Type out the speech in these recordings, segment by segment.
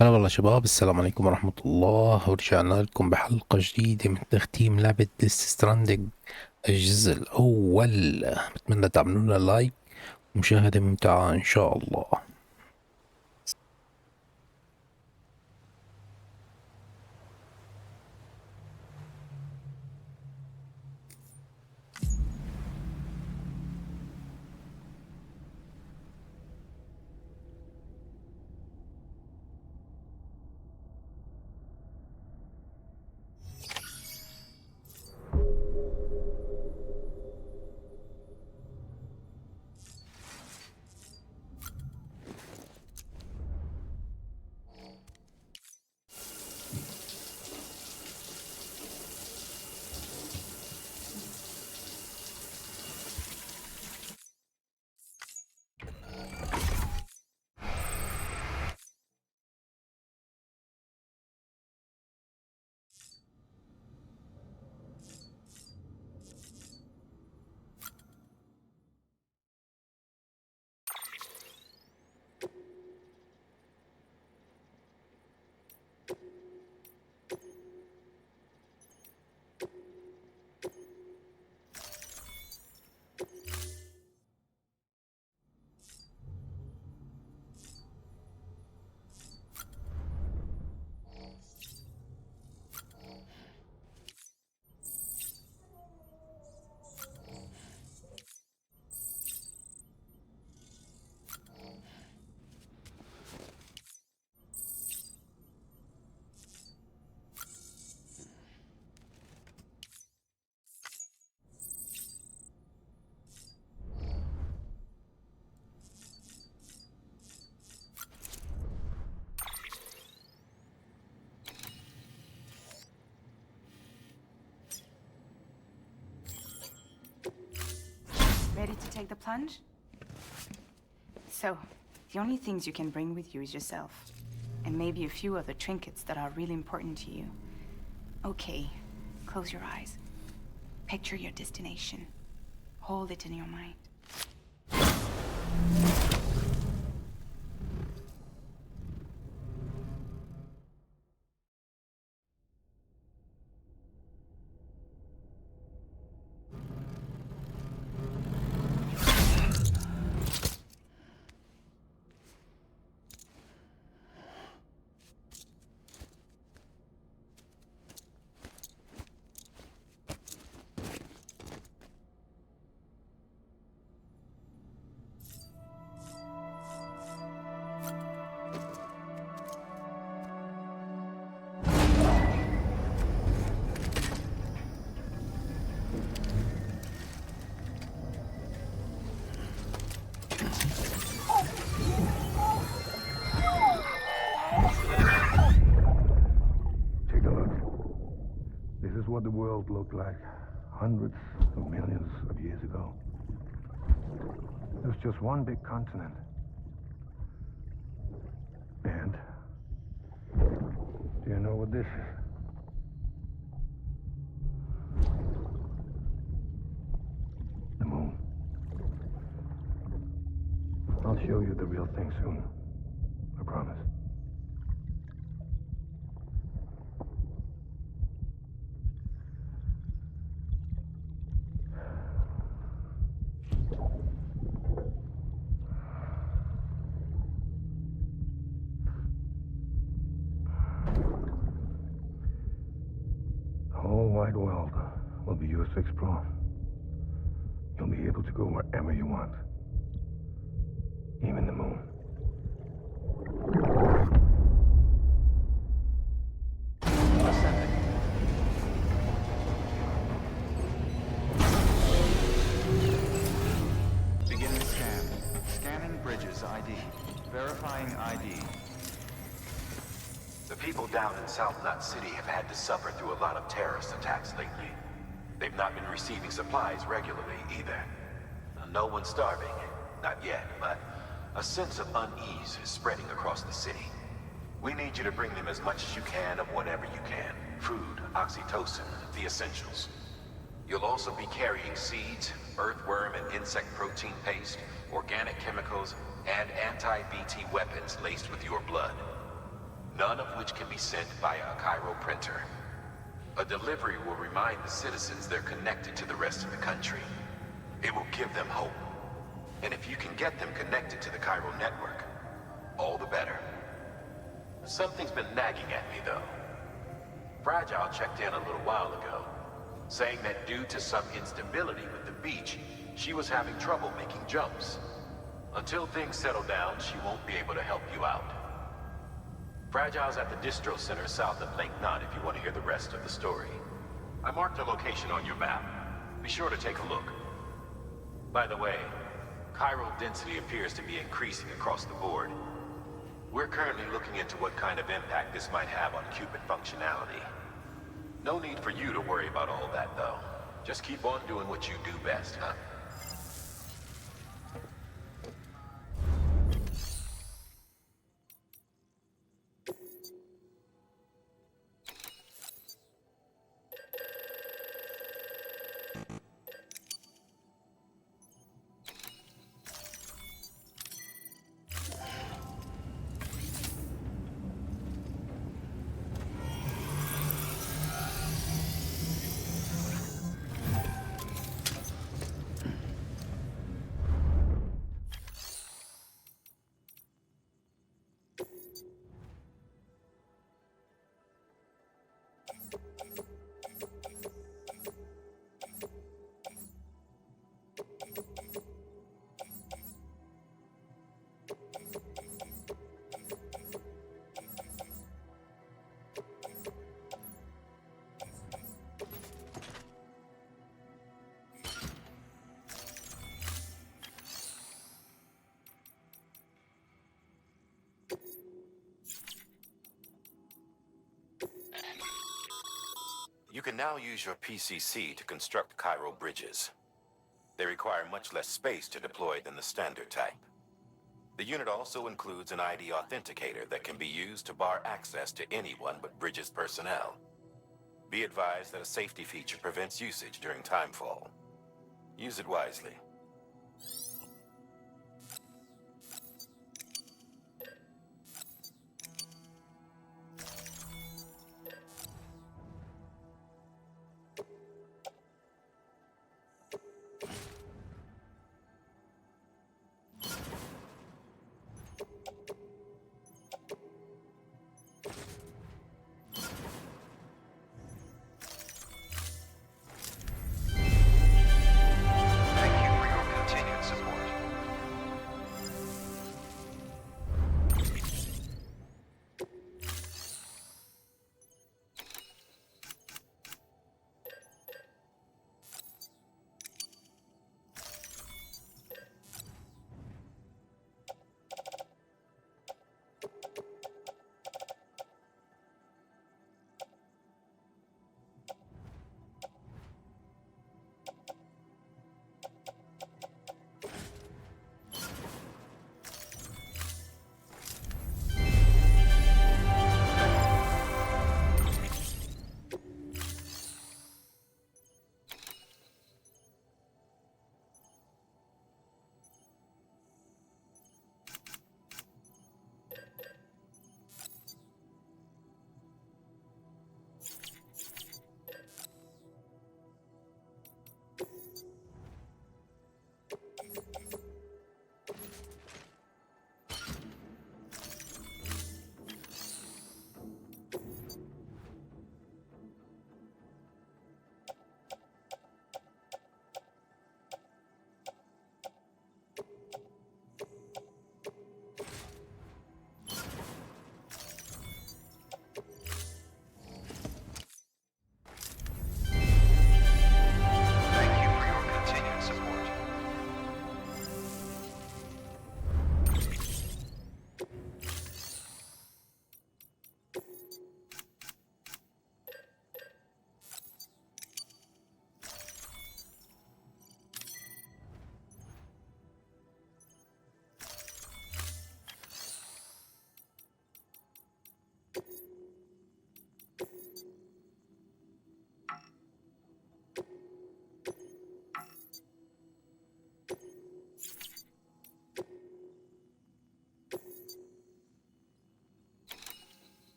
هلا والله شباب، السلام عليكم ورحمة الله، ورجعنا لكم بحلقة جديدة من تختيم لعبة ديث ستراندنغ الجزء الأول. بتمنى تعملوا لنا لايك ومشاهدة ممتعة إن شاء الله. Ready to take the plunge? So, the only things you can bring with you is yourself. And maybe a few other trinkets that are really important to you. Okay, close your eyes. Picture your destination. Hold it in your mind. What the world looked like hundreds of millions of years ago. It was just one big continent. And do you know what this is? The moon. I'll show you the real thing soon. I promise. The whole wide world will be yours to explore. You'll be able to go wherever you want. Even the moon. Beginning scan. Scanning bridges ID. Verifying ID. The people down in South Knot City have had to suffer through a lot of terrorist attacks lately. They've not been receiving supplies regularly either. No one's starving, not yet, but a sense of unease is spreading across the city. We need you to bring them as much as you can of whatever you can. Food, oxytocin, the essentials. You'll also be carrying seeds, earthworm and insect protein paste, organic chemicals, and anti-BT weapons laced with your blood. none of which can be sent via a Cairo printer. A delivery will remind the citizens they're connected to the rest of the country. It will give them hope. And if you can get them connected to the Cairo network, all the better. Something's been nagging at me, though. Fragile checked in a little while ago, saying that due to some instability with the beach, she was having trouble making jumps. Until things settle down, she won't be able to help you out. Fragile's at the distro center south of Lake Knot if you want to hear the rest of the story. I marked her location on your map. Be sure to take a look. By the way, chiral density appears to be increasing across the board. We're currently looking into what kind of impact this might have on Cupid functionality. No need for you to worry about all that, though. Just keep on doing what you do best, huh? You can now use your PCC to construct chiral bridges. They require much less space to deploy than the standard type. The unit also includes an ID authenticator that can be used to bar access to anyone but Bridges personnel. Be advised that a safety feature prevents usage during timefall. Use it wisely.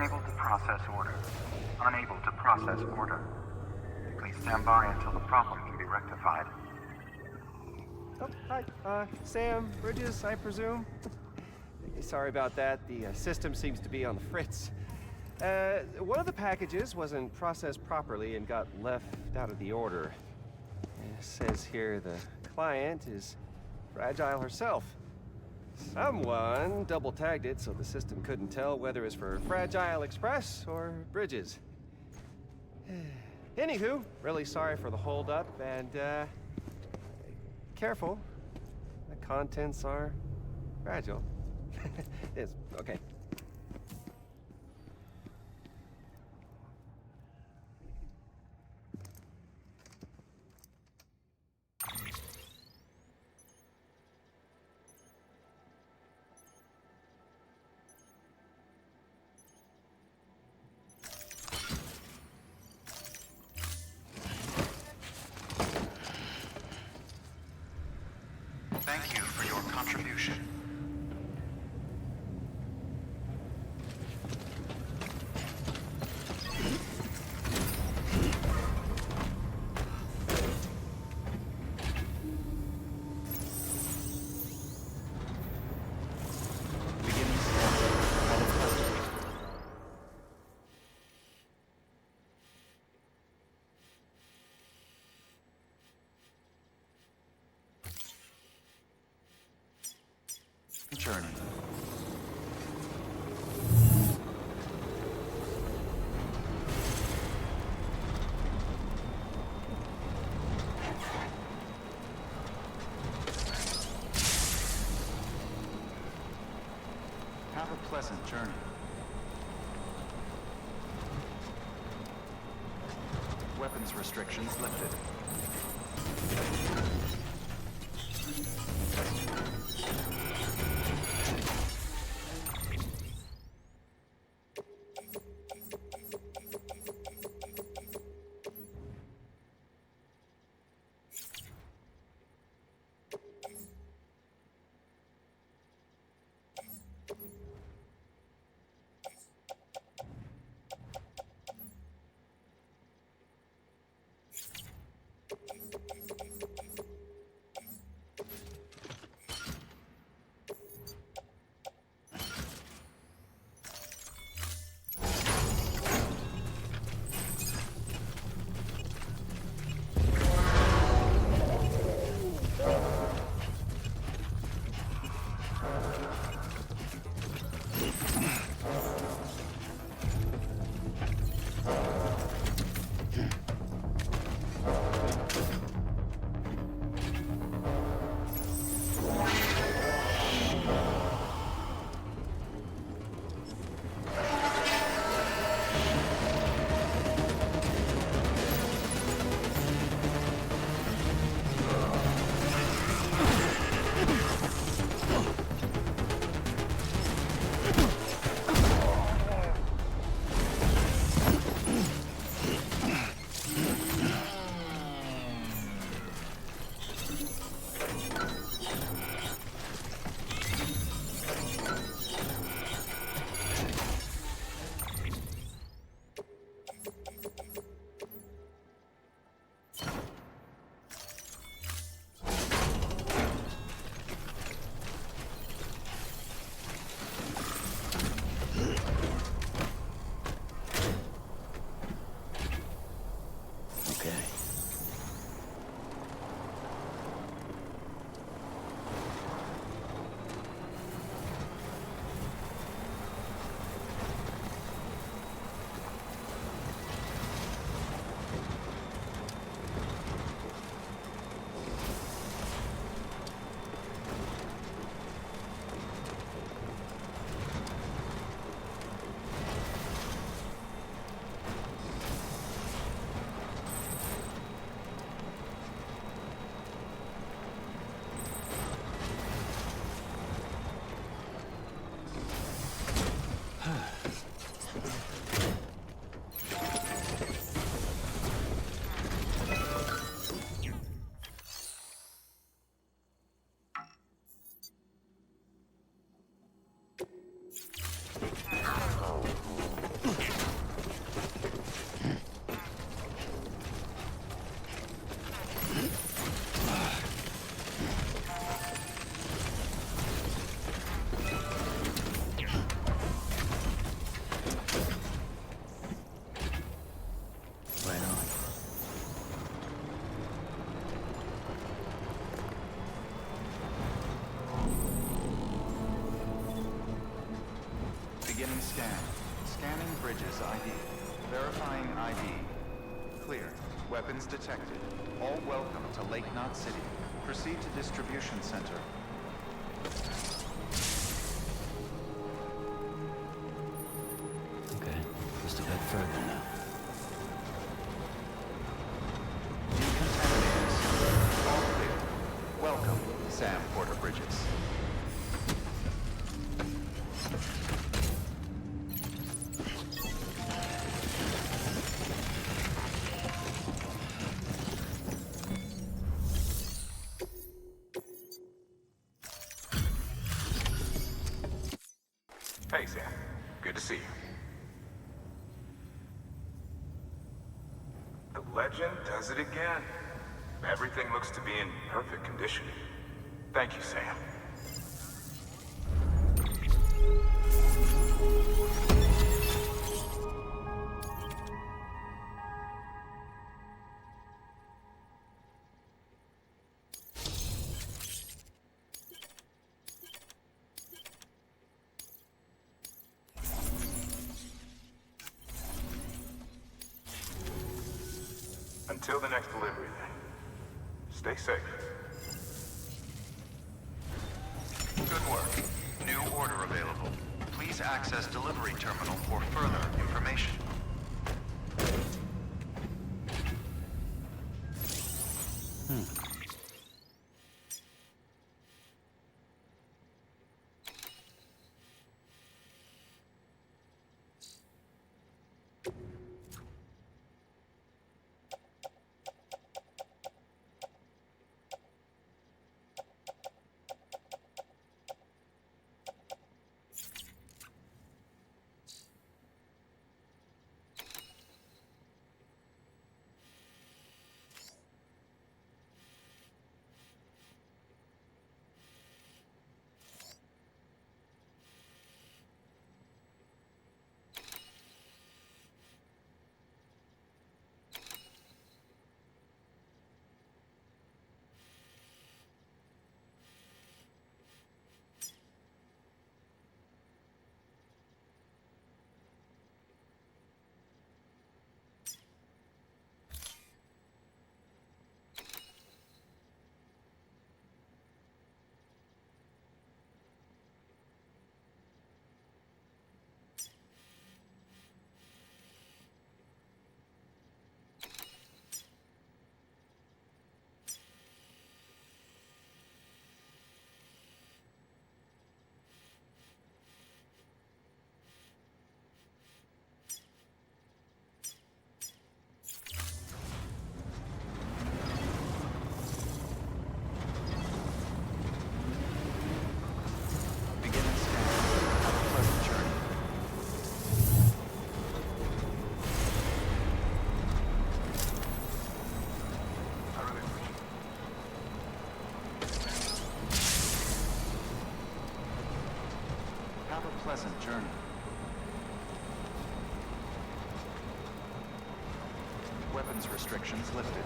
Unable to process order. Unable to process order. Please stand by until the problem can be rectified. Oh, hi. Sam, Bridges, I presume? Sorry about that. The system seems to be on the fritz. One of the packages wasn't processed properly and got left out of the order. It says here the client is fragile herself. Someone double-tagged it so the system couldn't tell whether it's for Fragile Express or Bridges. Anywho, really sorry for the hold-up, and, careful. The contents are fragile. Yes, okay. Thank you for your contribution. Journey. Have a pleasant journey. Weapons restrictions lifted. Scan. Scanning bridges ID. Verifying ID. Clear. Weapons detected. All welcome to Lake Knot City. Proceed to distribution center. Okay, just a bit further now. Decontaminators. All clear. Welcome, Sam Porter Bridges. Hey, Sam. Good to see you. The legend does it again. Everything looks to be in perfect condition. Thank you, Sam. Until the next delivery, then. Stay safe. Good work. New order available. Please access delivery terminal for further information. Pleasant journey. Weapons restrictions lifted.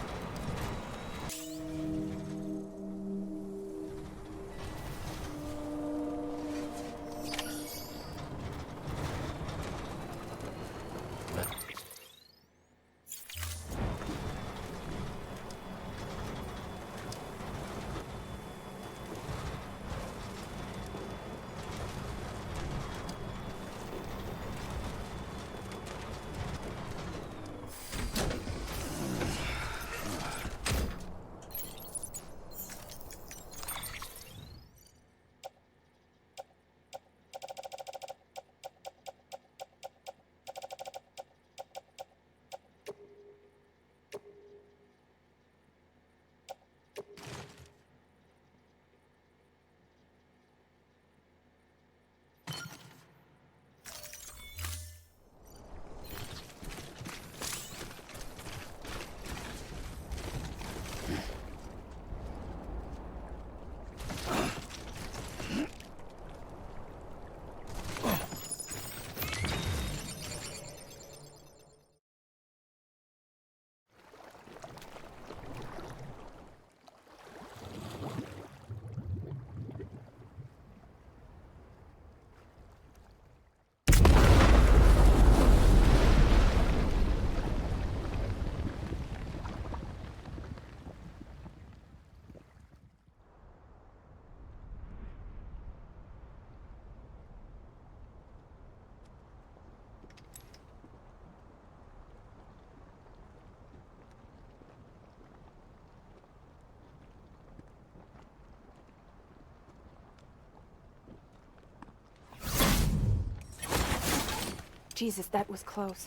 Jesus, that was close.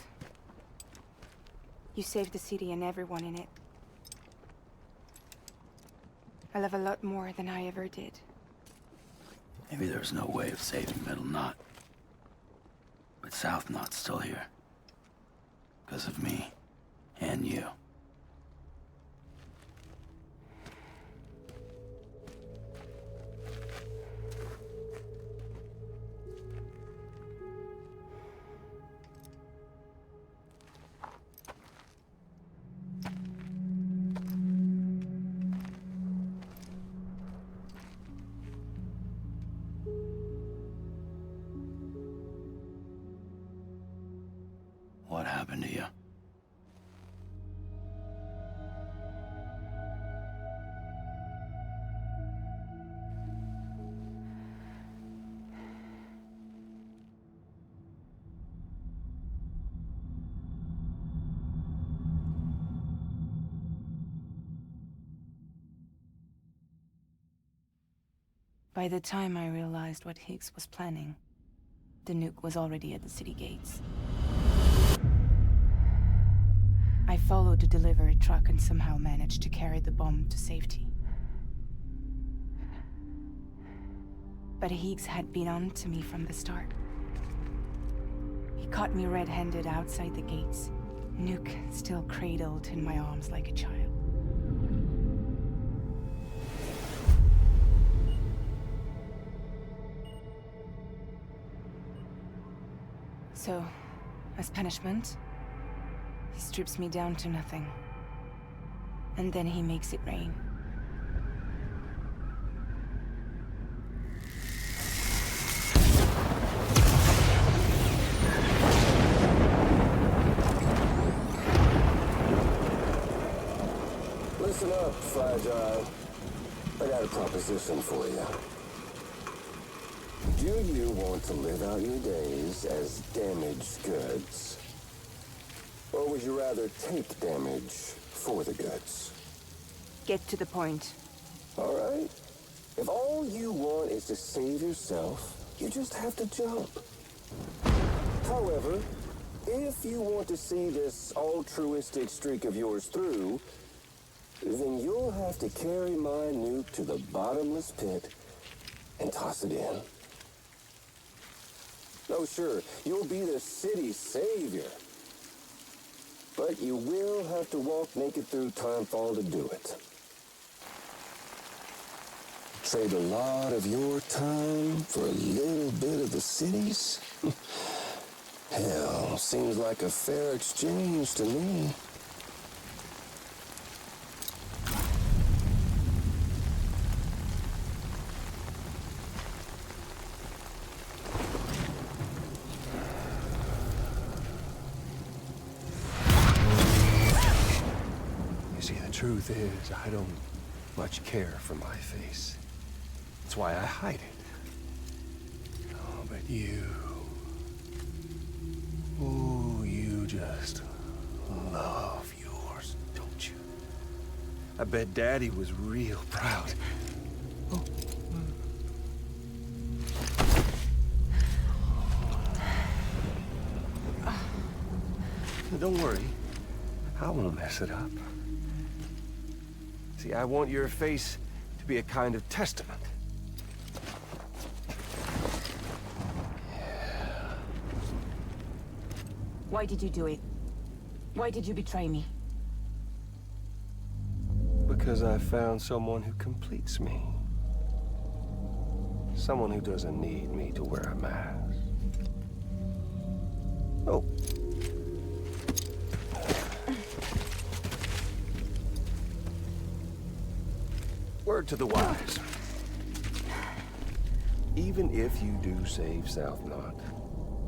You saved the city and everyone in it. I love a lot more than I ever did. Maybe there's no way of saving Middle Knot. But South Knot's still here. Because of me. And you. What happened to you? By the time I realized what Higgs was planning, the nuke was already at the city gates. I followed the delivery truck and somehow managed to carry the bomb to safety. But Higgs had been on to me from the start. He caught me red-handed outside the gates, nuke still cradled in my arms like a child. So, as punishment, he strips me down to nothing. And then he makes it rain. Listen up, Fragile. I got a proposition for you. Do you want to live out your days as damaged goods? Or would you rather take damage for the goods? Get to the point. All right. If all you want is to save yourself, you just have to jump. However, if you want to see this altruistic streak of yours through, then you'll have to carry my nuke to the bottomless pit and toss it in. Oh, sure, you'll be the city's savior. But you will have to walk naked through Timefall to do it. Trade a lot of your time for a little bit of the city's? Hell, seems like a fair exchange to me. Truth is, I don't much care for my face. That's why I hide it. Oh, but you... Oh, you just love yours, don't you? I bet Daddy was real proud. Oh. Don't worry. I won't mess it up. See, I want your face to be a kind of testament. Yeah. Why did you do it? Why did you betray me? Because I found someone who completes me. Someone who doesn't need me to wear a mask. Oh. Word to the wise. Even if you do save South Knot,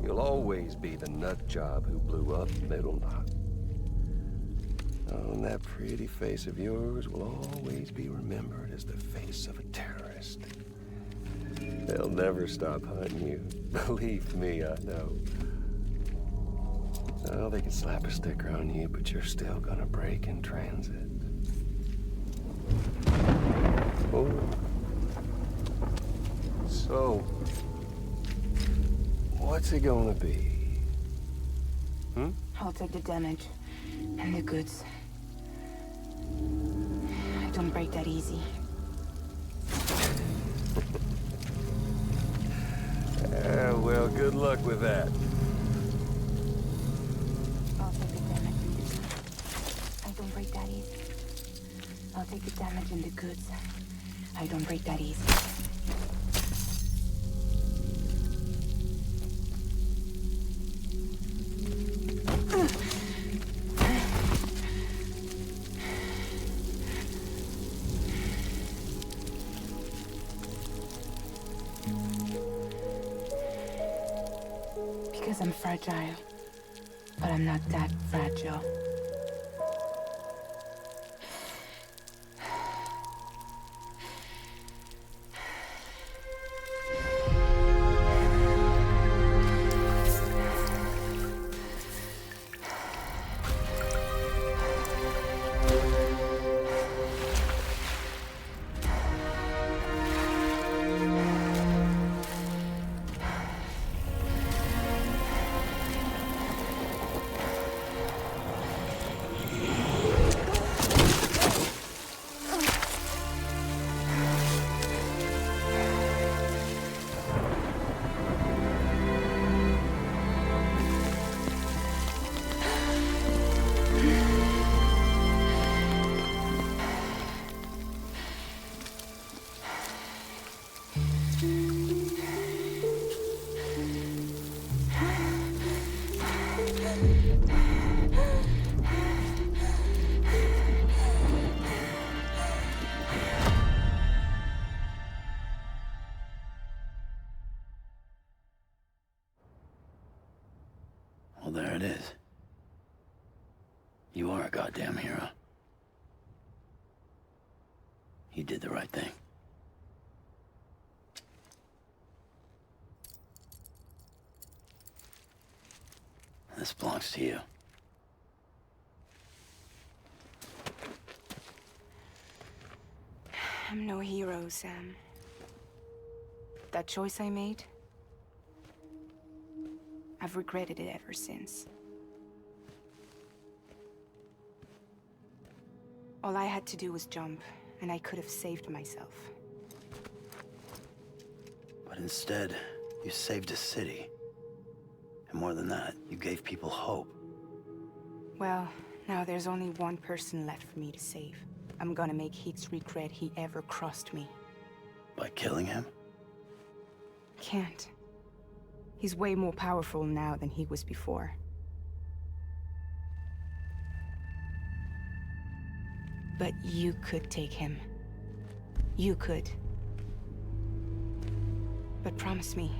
you'll always be the nut job who blew up Middle Knot. Oh, and that pretty face of yours will always be remembered as the face of a terrorist. They'll never stop hunting you. Believe me, I know. Oh, they can slap a sticker on you, but you're still gonna break in transit. Oh. So, what's it gonna be? I'll take the damage and the goods. I don't break that easy. Well, good luck with that. I'll take the damage and the goods. I don't break that easy. I'll take the damage and the goods. I don't break that easy. Because I'm fragile, but I'm not that fragile. Well, there it is. You are a goddamn hero. You did the right thing. This belongs to you. I'm no hero, Sam. That choice I made, I've regretted it ever since. All I had to do was jump, and I could have saved myself. But instead, you saved a city. And more than that, you gave people hope. Well, now there's only one person left for me to save. I'm gonna make Hicks regret he ever crossed me. By killing him? Can't. He's way more powerful now than he was before. But you could take him. You could. But promise me.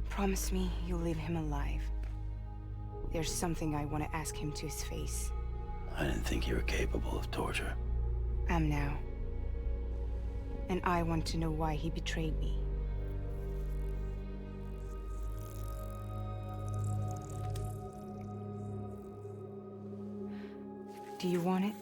Promise me you'll leave him alive. There's something I want to ask him to his face. I didn't think you were capable of torture. Am now. And I want to know why he betrayed me. Do you want it?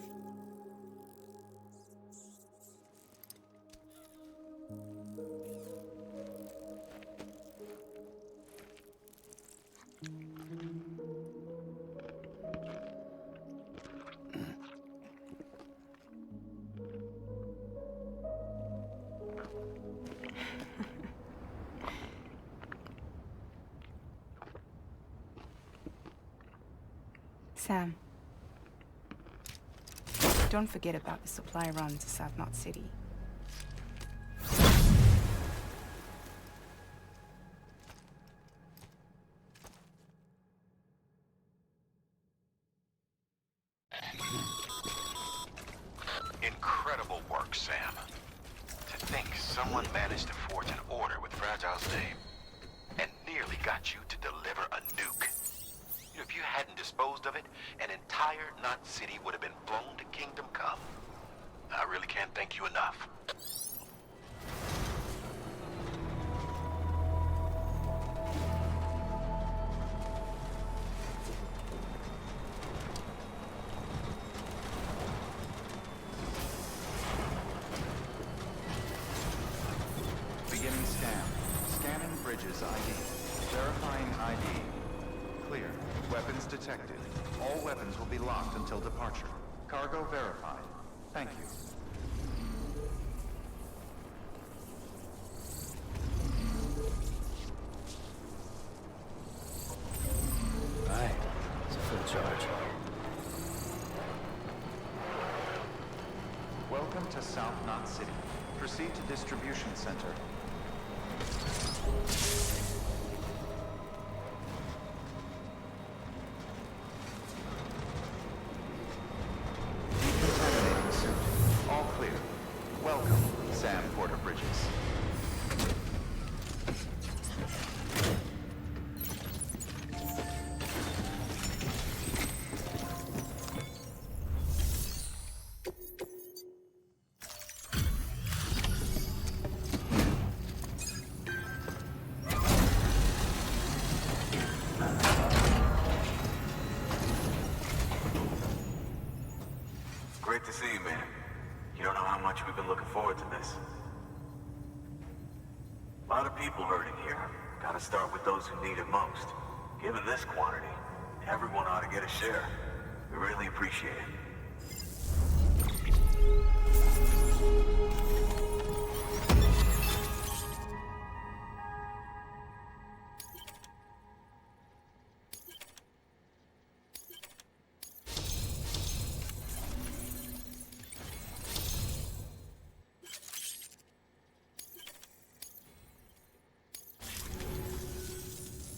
Sam. Don't forget about the supply run to South Knot City. Incredible work, Sam. To think someone managed to forge an order with Fragile's name and nearly got you to deliver a nuke. You know, if you hadn't disposed of it, an entire Knot City would have been blown to Kingdom Come. I really can't thank you enough. Beginning scan. Scanning Bridges ID. Verifying ID. Clear. Weapons detected. All weapons will be locked until departure. Cargo verified. Thank you. Right. It's a full charge. Welcome to South Knot City. Proceed to distribution center. Decontaminating suit. All clear. Welcome, Sam Porter Bridges. Great to see you, man. You don't know how much we've been looking forward to this. A lot of people hurting here. Gotta start with those who need it most. Given this quantity, everyone ought to get a share. We really appreciate it.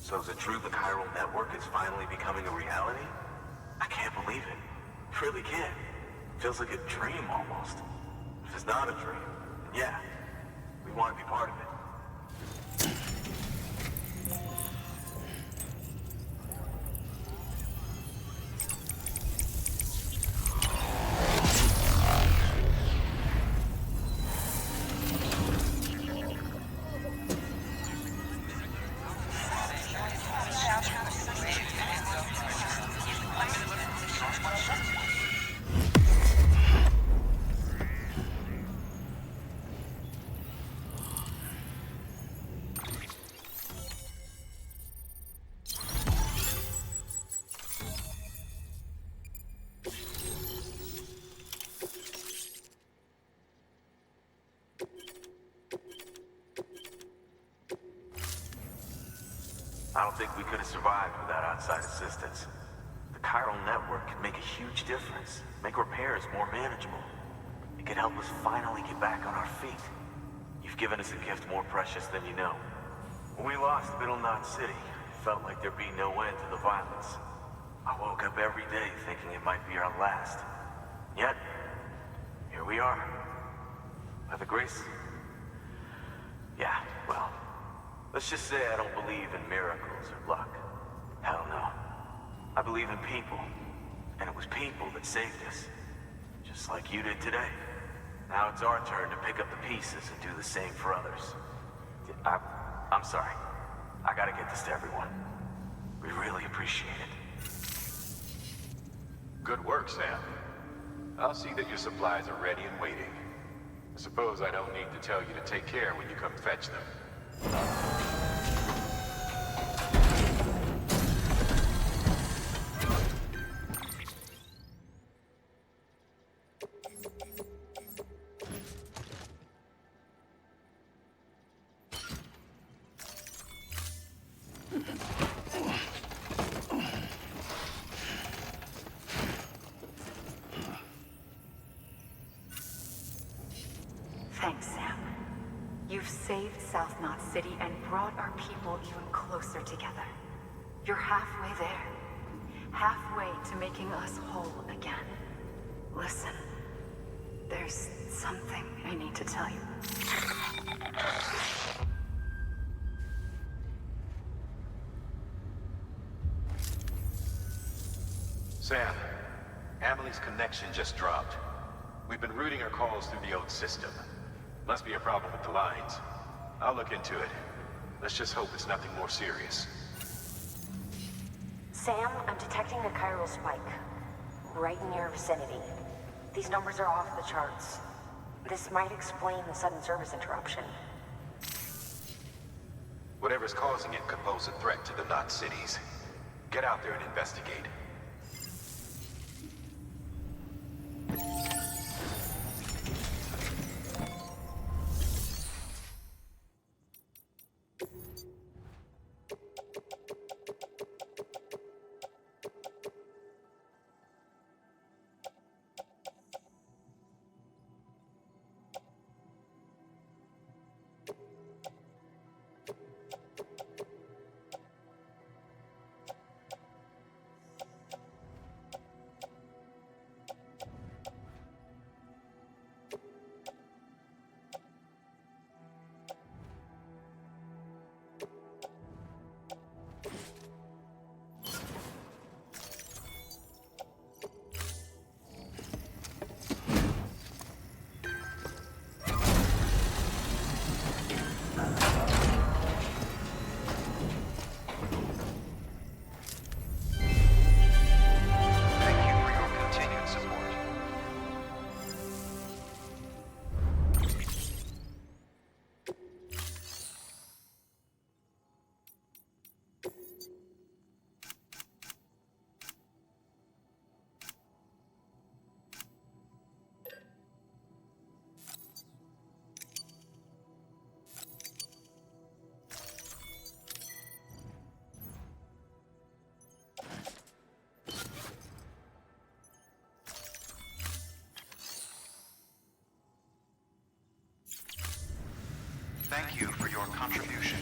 So is it true the chiral network is finally becoming a reality? I can't believe it. Really can't. Feels like a dream almost. If it's not a dream, then yeah, we want to be part of it. I don't think we could have survived without outside assistance. The chiral network could make a huge difference, make repairs more manageable. It could help us finally get back on our feet. You've given us a gift more precious than you know. When we lost Middle Knot City, it felt like there'd be no end to the violence. I woke up every day thinking it might be our last. Yet, here we are. By the grace... Yeah, well... Let's just say I don't believe in miracles or luck. Hell no. I believe in people. And it was people that saved us. Just like you did today. Now it's our turn to pick up the pieces and do the same for others. I'm sorry. I gotta get this to everyone. We really appreciate it. Good work, Sam. I'll see that your supplies are ready and waiting. I suppose I don't need to tell you to take care when you come fetch them. Thanks, Sam. You've saved South Knot City and brought our people even closer together. You're halfway there. Halfway to making us whole again. Listen, there's something I need to tell you. Sam, Amelie's connection just dropped. We've been routing her calls through the old system. Must be a problem with the lines. I'll look into it. Let's just hope it's nothing more serious. Sam, I'm detecting a chiral spike. Right in your vicinity. These numbers are off the charts. This might explain the sudden service interruption. Whatever's causing it could pose a threat to the Knot cities. Get out there and investigate. Thank you for your contribution.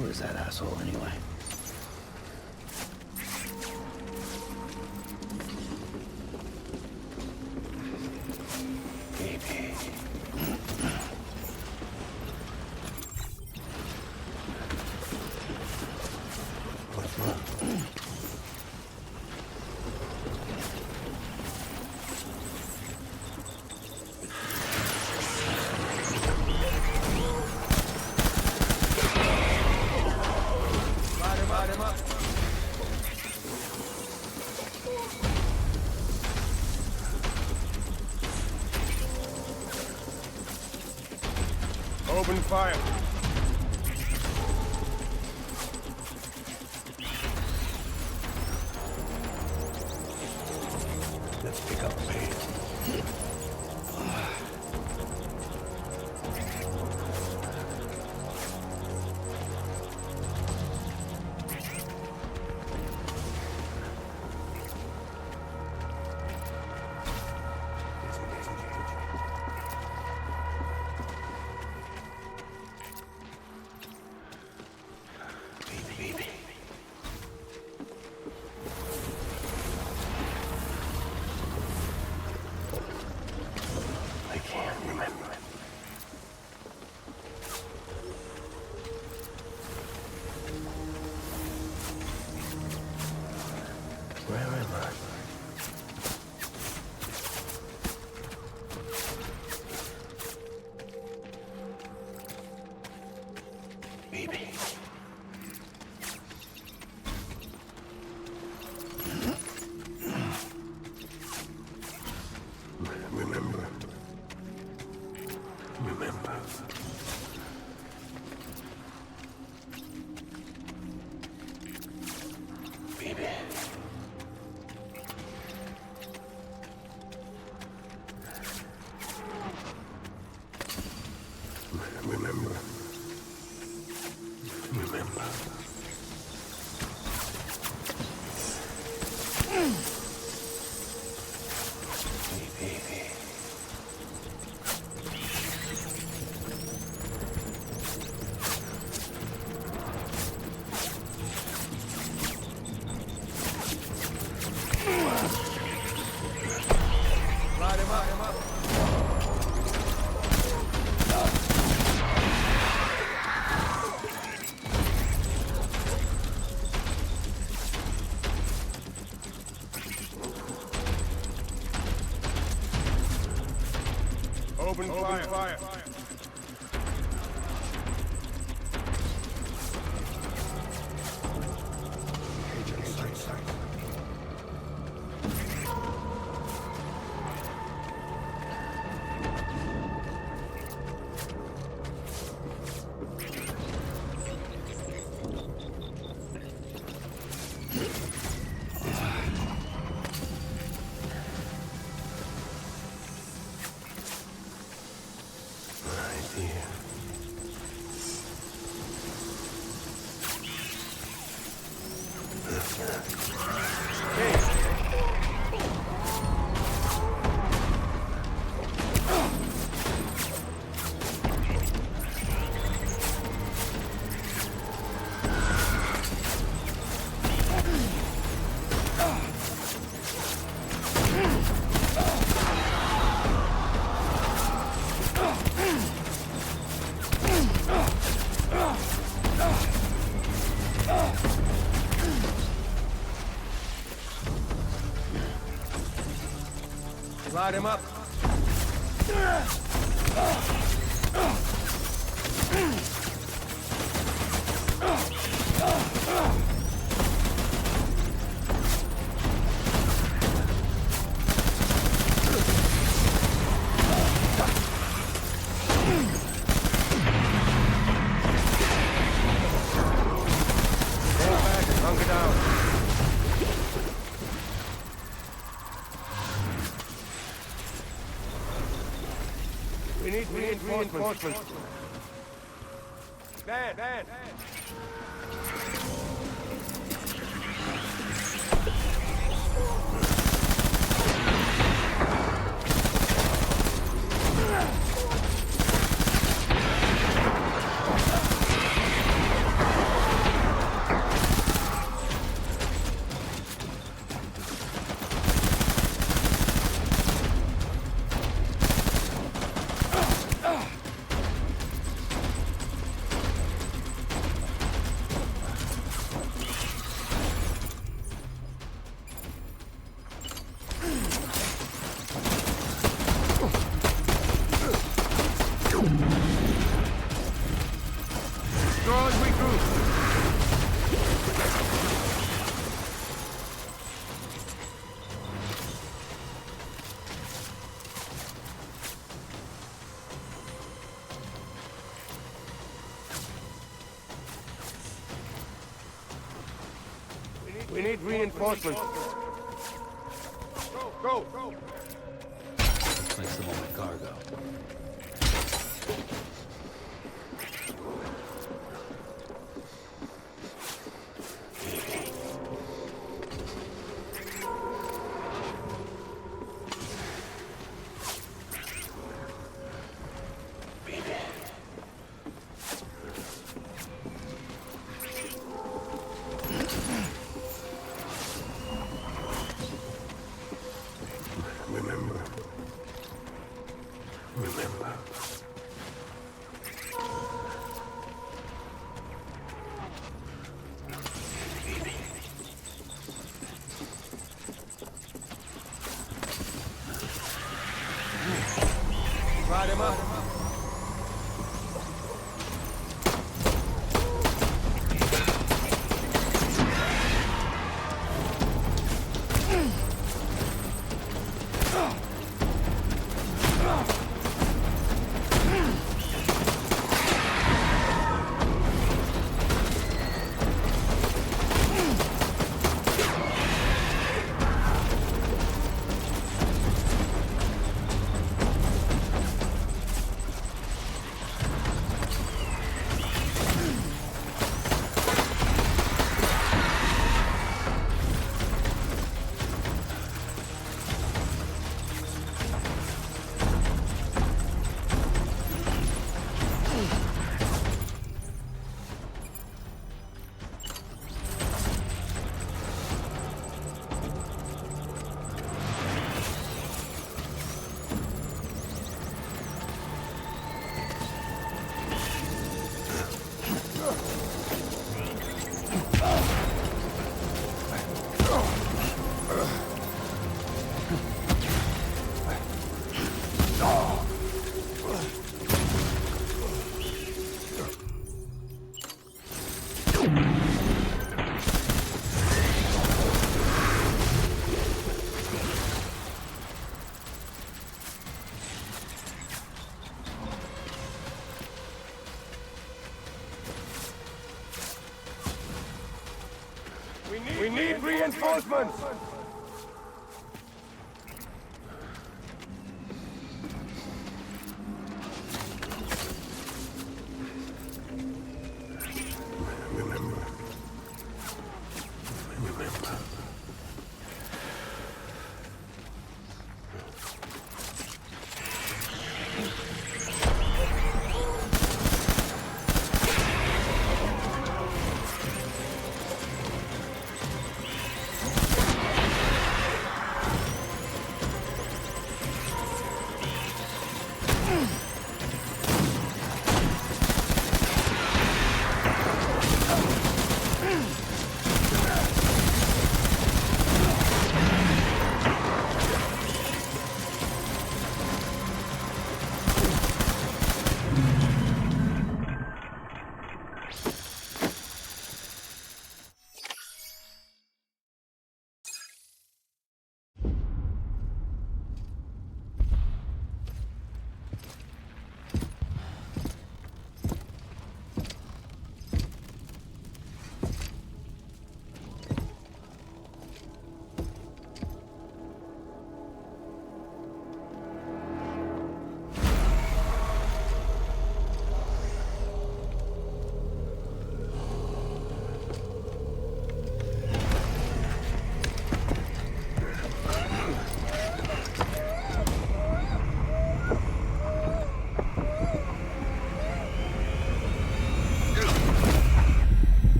Where's that asshole anyway? Open fire. Let's pick up pace. Open fire. Light him up. We need reinforcements. Bad. We need reinforcements. Go! Like some of my cargo. Light him up. reinforcements!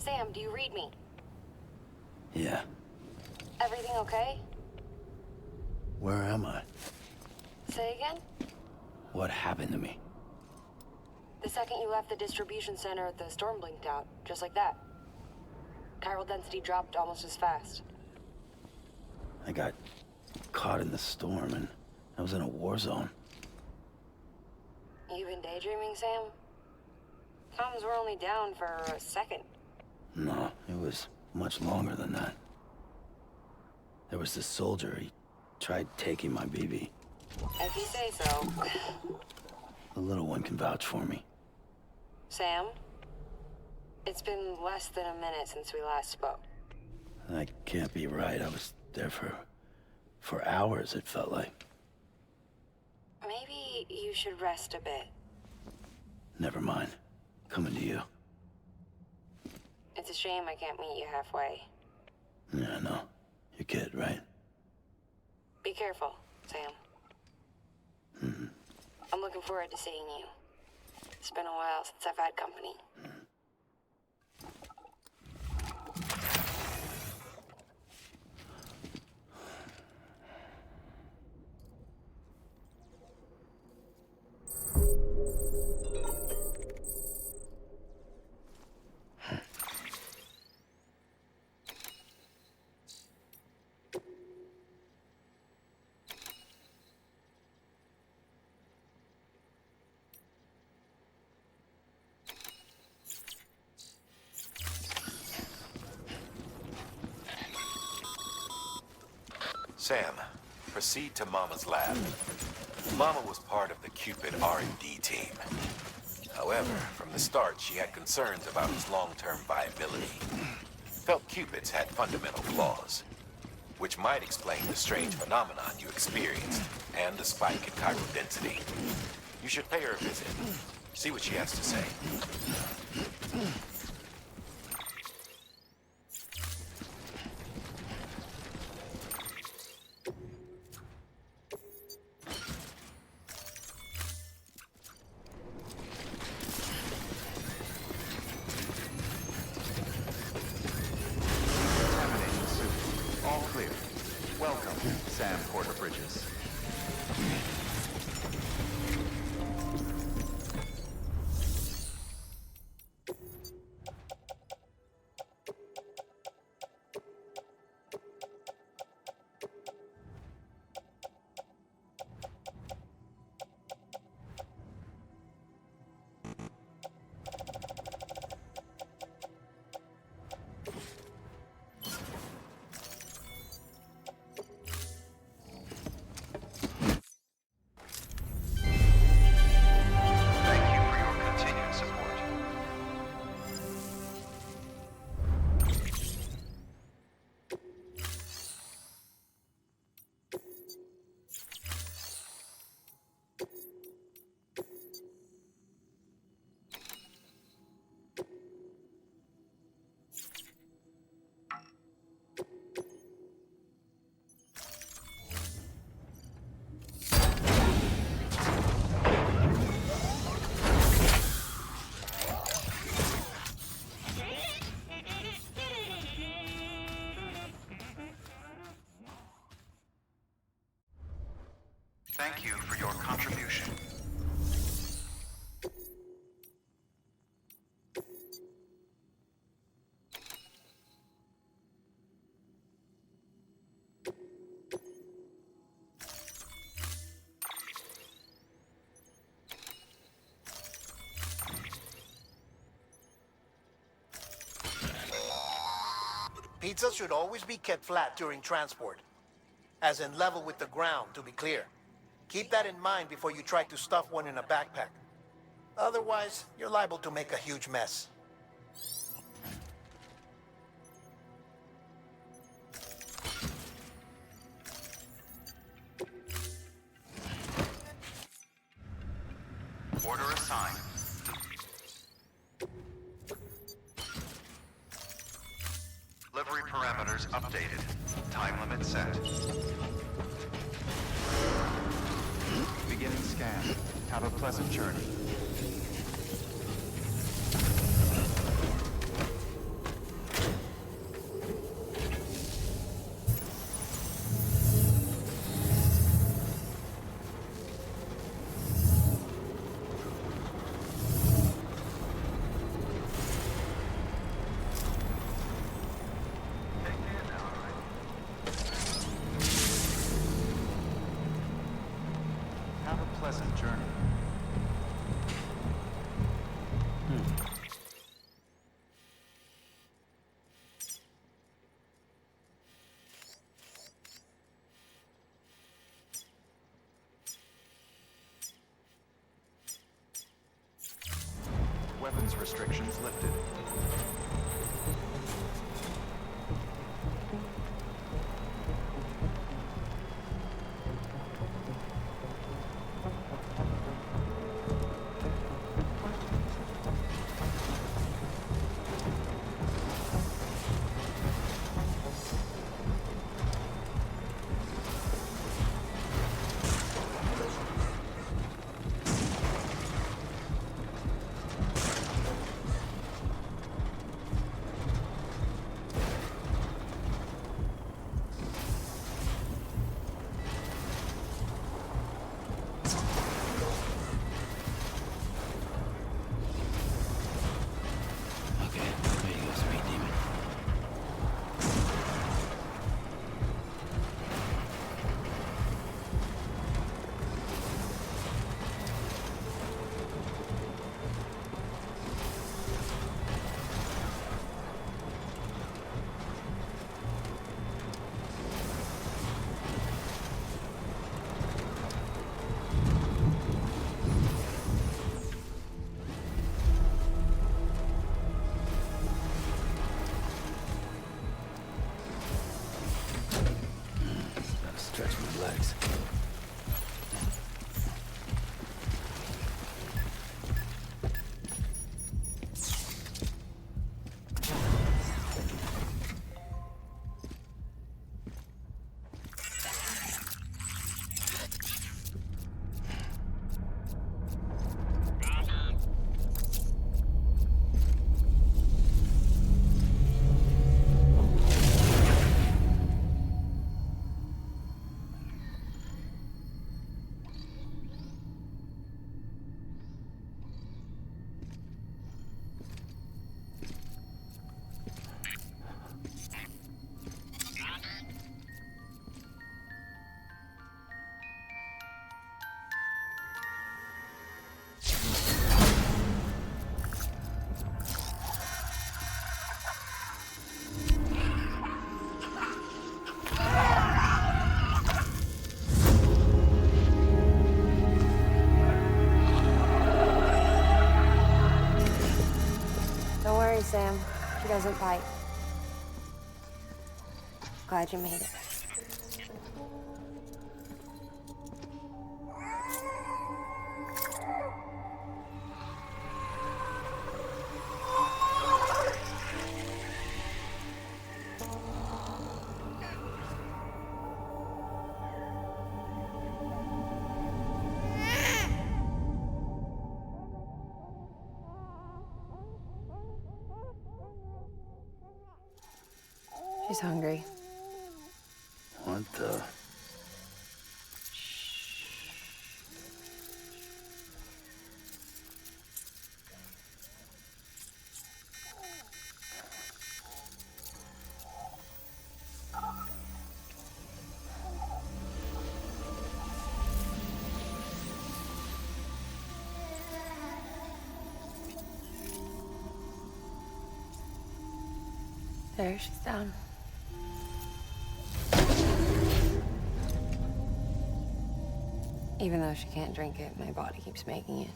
Sam, do you read me? Yeah. Everything okay? Where am I? Say again? What happened to me? The second you left the distribution center, the storm blinked out, just like that. Chiral density dropped almost as fast. I got caught in the storm and I was in a war zone. You been daydreaming, Sam? Comms were only down for a second. No, it was much longer than that. There was this soldier, he tried taking my BB. If you say so. The little one can vouch for me. Sam? It's been less than a minute since we last spoke. That can't be right. I was there for hours, it felt like. Maybe you should rest a bit. Never mind. Coming to you. It's a shame I can't meet you halfway. Yeah, I know. Your kid, right? Be careful, Sam. Mm-hmm. I'm looking forward to seeing you. It's been a while since I've had company. Sam, proceed to Mama's lab. Mama was part of the Cupid R&D team. However, from the start, she had concerns about its long-term viability. Felt Cupids had fundamental flaws, which might explain the strange phenomenon you experienced and the spike in chiral density. You should pay her a visit. See what she has to say. Welcome, Sam Porter Bridges. Thank you for your contribution. Pizza should always be kept flat during transport, as in level with the ground, to be clear. Keep that in mind before you try to stuff one in a backpack. Otherwise, you're liable to make a huge mess. Order assigned. Livery parameters updated. Time limit set. Beginning scan. Have a pleasant journey. Have a pleasant journey. Weapons restrictions lifted. worry, Sam. She doesn't bite. Glad you made it. She's hungry. What the? There, she's down. Even though she can't drink it, my body keeps making it.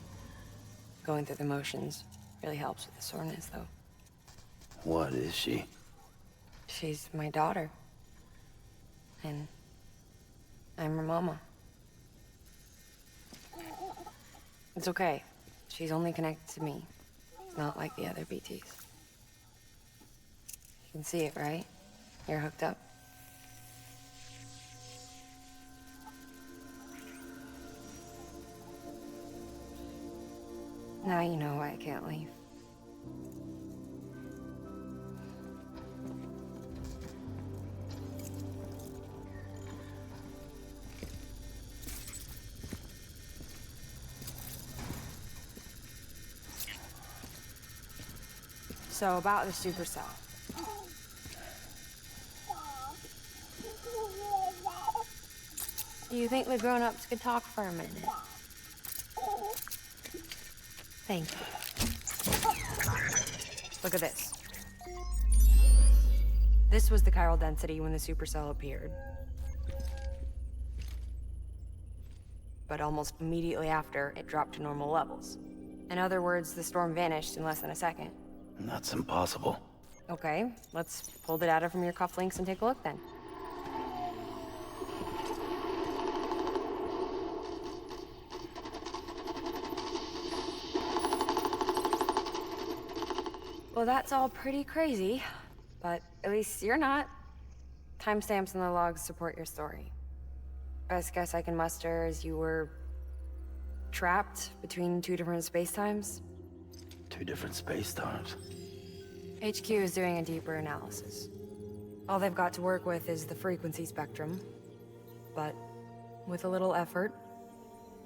Going through the motions really helps with the soreness, though. What is she? She's my daughter. And I'm her mama. It's okay. She's only connected to me. Not like the other BTs. You can see it, right? You're hooked up. Now you know why I can't leave. So about the supercell. Do you think the grown-ups could talk for a minute? Thank you. Look at this. This was the chiral density when the supercell appeared. But almost immediately after, it dropped to normal levels. In other words, the storm vanished in less than a second. That's impossible. Okay, let's pull the data from your cufflinks and take a look then. Well, that's all pretty crazy, but at least you're not. Timestamps in the logs support your story. Best guess I can muster is you were trapped between two different spacetimes. Two different space times. HQ is doing a deeper analysis. All they've got to work with is the frequency spectrum, but with a little effort,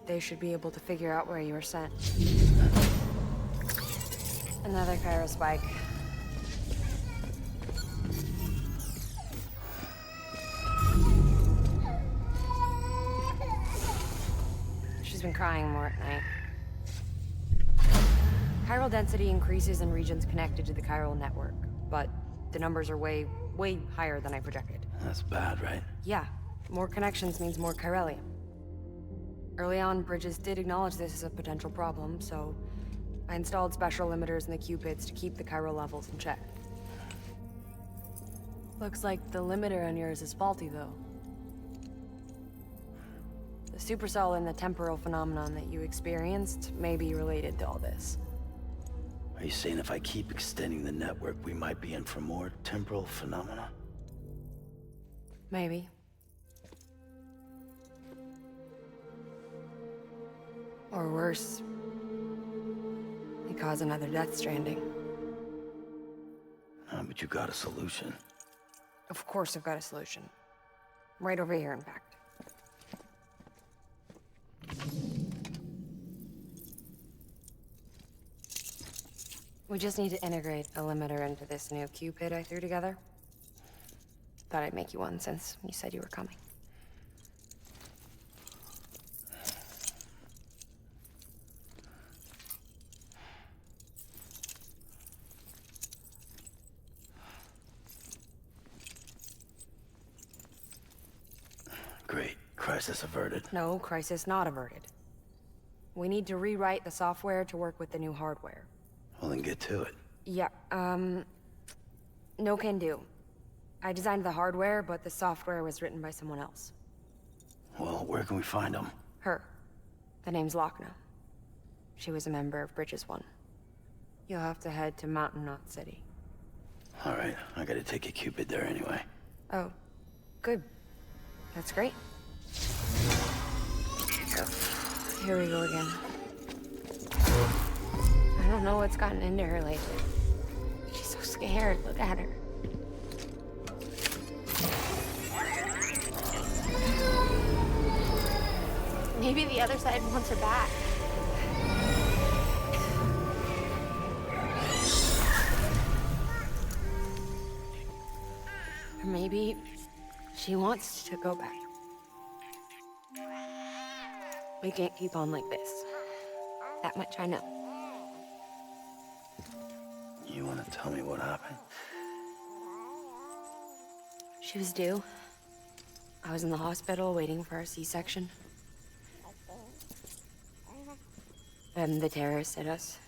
they should be able to figure out where you were sent. Another chiral spike. She's been crying more at night. Chiral density increases in regions connected to the chiral network, but the numbers are way higher than I projected. That's bad, right? Yeah, more connections means more chiralium. Early on, Bridges did acknowledge this as a potential problem, so I installed special limiters in the cupids to keep the chiral levels in check. Looks like the limiter on yours is faulty, though. The supercell and the temporal phenomenon that you experienced may be related to all this. Are you saying if I keep extending the network, we might be in for more temporal phenomena? Maybe. Or worse, they cause another Death Stranding. But you got a solution. Of course I've got a solution. Right over here, in fact. We just need to integrate a limiter into this new Cupid I threw together. Thought I'd make you one since you said you were coming. Great. Crisis averted. No, crisis not averted. We need to rewrite the software to work with the new hardware. Well, then get to it. Yeah, no can do. I designed the hardware, but the software was written by someone else. Well, where can we find them? Her. The name's Lochna. She was a member of Bridges 1. You'll have to head to Mountain Knot City. All right, I gotta take a Cupid there anyway. Oh, good. That's great. Here we go again. I don't know what's gotten into her lately. She's so scared. Look at her. Maybe the other side wants her back. Or maybe she wants to go back. We can't keep on like this. That much I know. You wanna tell me what happened? She was due. I was in the hospital waiting for a C-section. Then the terrorists hit us.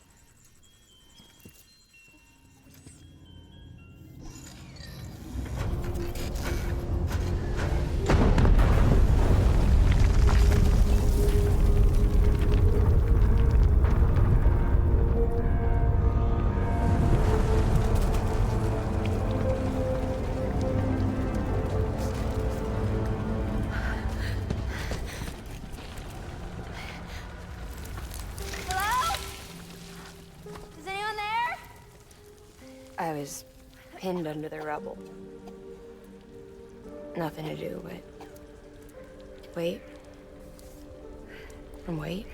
I was pinned under the rubble. Nothing to do but wait and wait.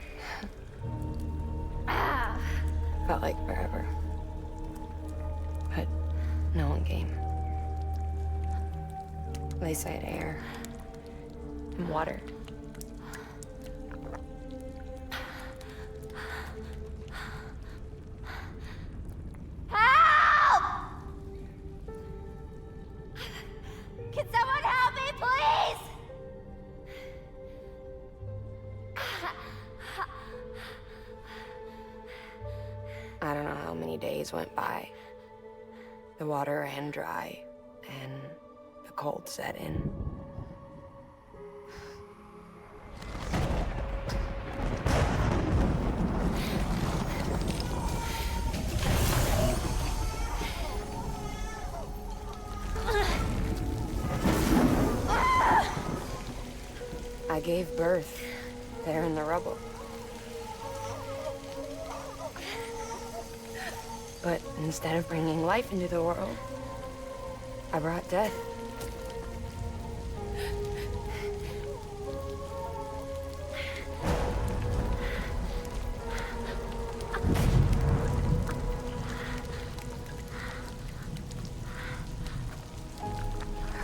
Felt like forever. But no one came. They said air and water. I don't know how many days went by. The water ran dry, and the cold set in. I gave birth there in the rubble. But instead of bringing life into the world, I brought death.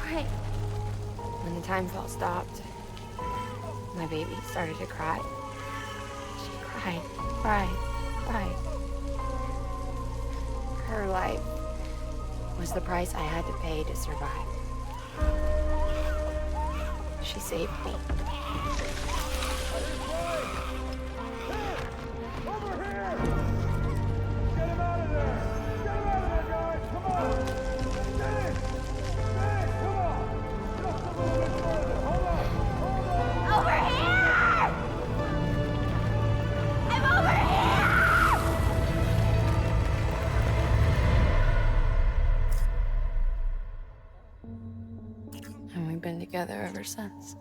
Right. When the time felt stopped, my baby started to cry. She cried, cried, cried. Her life was the price I had to pay to survive. She saved me. Over here! Get him out of there! Get him out of there, guys! Come on! Get in! Get in! Come on! Just a little bit further. Hold on! Hold on! Over here! I'm over here! And we've been together ever since.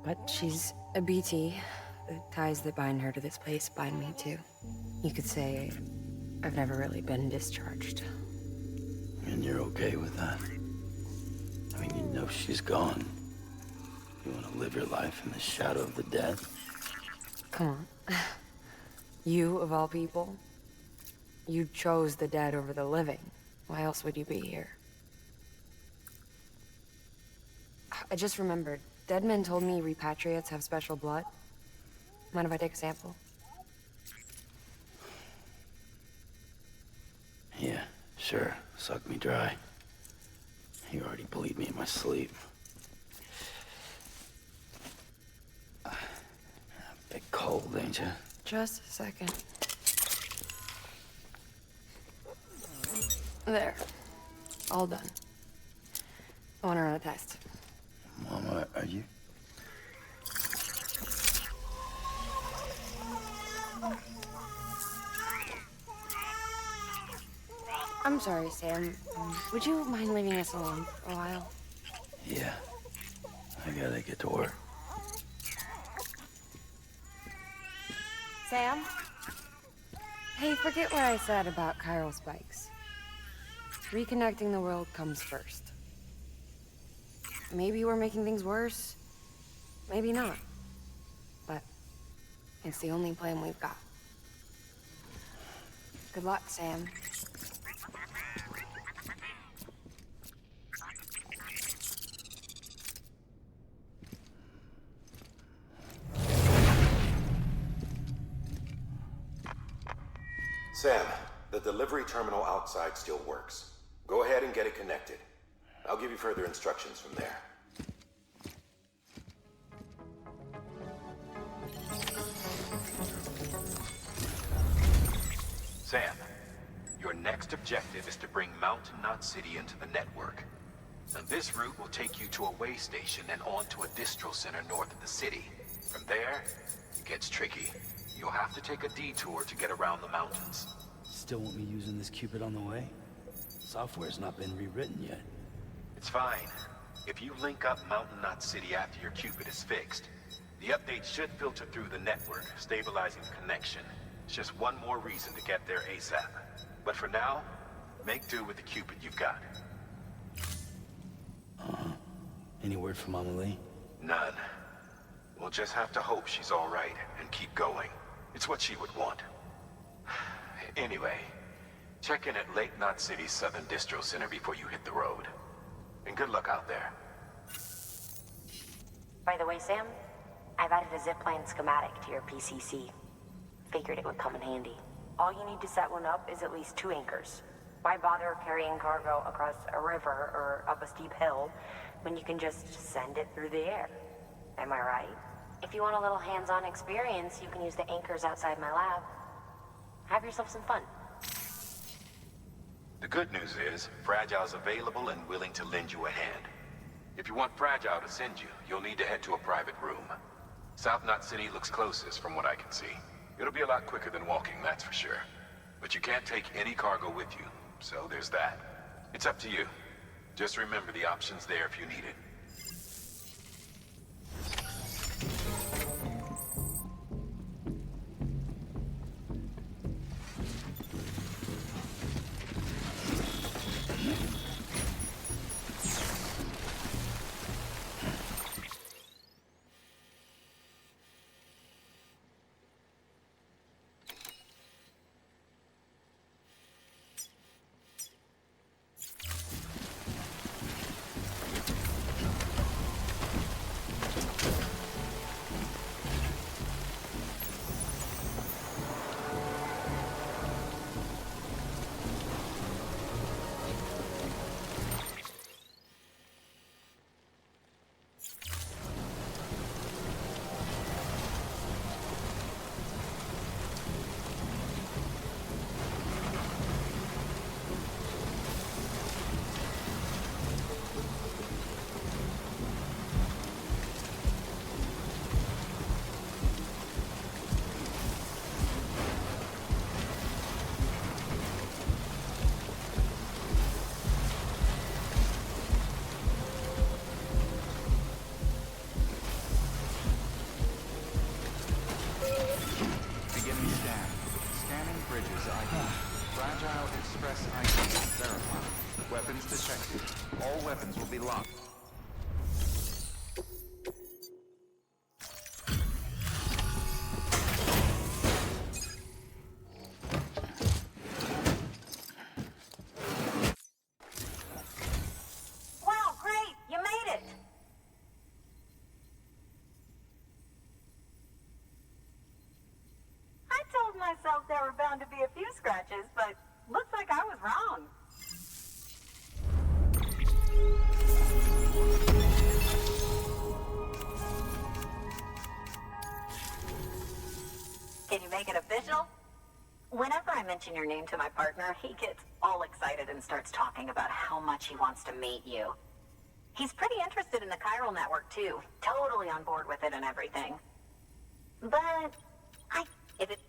But she's a BT. The ties that bind her to this place bind me too. You could say I've never really been discharged. And you're okay with that? I mean, you know she's gone. You want to live your life in the shadow of the dead? Come on. You, of all people, you chose the dead over the living. Why else would you be here? I just remembered. Dead men told me repatriates have special blood. Mind if I take a sample? Yeah, sure. Suck me dry. You already bleed me in my sleep. Bit cold, ain't you? Just a second. There. All done. I want to run a test. Mama, are you? I'm sorry, Sam. Would you mind leaving us alone for a while? Yeah. I gotta get to work. Sam? Hey, forget what I said about chiral spikes. Reconnecting the world comes first. Maybe we're making things worse. Maybe not. But it's the only plan we've got. Good luck, Sam. Sam, the delivery terminal outside still works. Go ahead and get it connected. I'll give you further instructions from there. Sam, your next objective is to bring Mountain Knot City into the network. And this route will take you to a way station and on to a distro center north of the city. From there, it gets tricky. You'll have to take a detour to get around the mountains. Still want me using this Cupid on the way? Software's not been rewritten yet. It's fine. If you link up Mountain Knot City after your Cupid is fixed, the update should filter through the network, stabilizing the connection. It's just one more reason to get there ASAP. But for now, make do with the Cupid you've got. Any word from Mama Lee? None. We'll just have to hope she's all right and keep going. It's what she would want. Anyway, check in at Lake Knot City's Southern Distro Center before you hit the road. And good luck out there. By the way, Sam, I've added a zipline schematic to your PCC. Figured it would come in handy. All you need to set one up is at least 2 anchors. Why bother carrying cargo across a river or up a steep hill when you can just send it through the air? Am I right? If you want a little hands-on experience, you can use the anchors outside my lab. Have yourself some fun. The good news is, Fragile's available and willing to lend you a hand. If you want Fragile to send you, you'll need to head to a private room. South Knot City looks closest from what I can see. It'll be a lot quicker than walking, that's for sure. But you can't take any cargo with you, so there's that. It's up to you. Just remember the option's there if you need it. Detected. All weapons will be locked. Wow, great! You made it! I told myself there were bound to be a few scratches, but looks like I was wrong. mention your name to my partner, he gets all excited and starts talking about how much he wants to meet you. He's pretty interested in the chiral network, too. Totally on board with it and everything. But if it...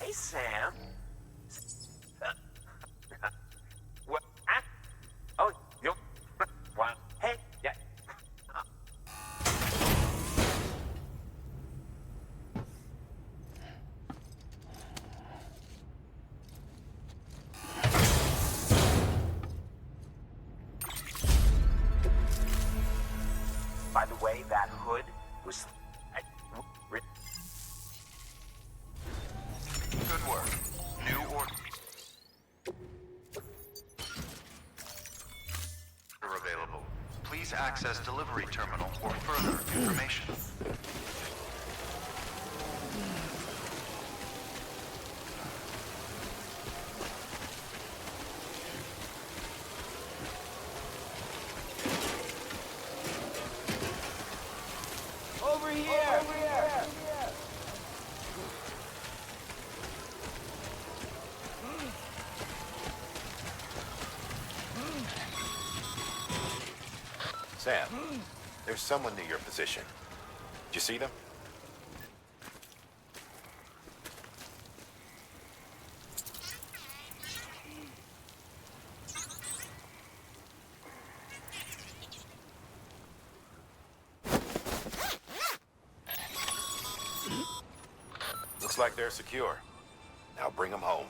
Hey, Sam. What? Oh, you. What? Hey, yeah. By the way, that hood was... Good work. New order available. Please access delivery terminal for further information. Over here! Over here! Sam, there's someone near your position. Did you see them? Looks like they're secure. Now bring them home.